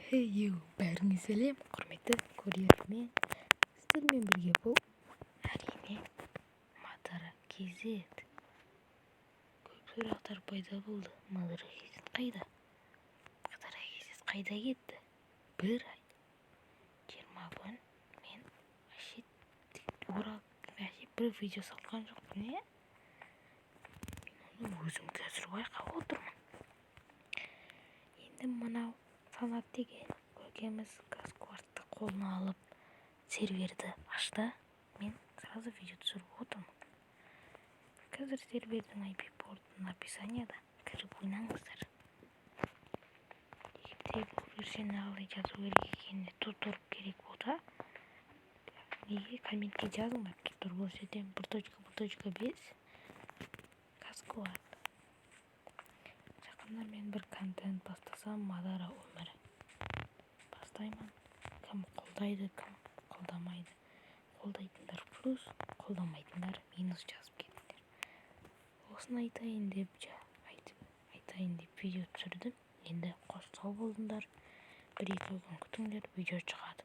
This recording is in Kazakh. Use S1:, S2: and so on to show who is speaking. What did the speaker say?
S1: Бәріңе сәлем, құрметті көрермен. Сіздермен бірге бұл әрине Мадара KZ. Көп сұрақтар пайда болды. Мадара KZ қайда? Мадара KZ қайда кетті? Бір ай 20 күн мен бір видео салған жоқпын, не? Мен оны өзім қазір байқап отырмын. Енді мынау санат деген көкеміз Казквартты қолына алып серверді ашты. Мен сразу видео түсіріп отырмын. Қазір сервердің IP-портын описанияда кіріп ойнаңыздар. Егер бұл версияны қалай жазу керек екеніне туториал керек болса, неге комментке жазыңдар. Туториал көрсетемін. 1.5 Казкварт. Жақында мен бір контент бастасам, Мадара өмірі бастаймын. Кім қолдайды, кім қолдамайды. Қолдайтындар плюс, қолдамайтындар минус жазып кетіңдер. Осыны айтайын деп видео түсірдім. Енді қош сау болыңдар. 1-2 күн күтіңдер, видео шығады.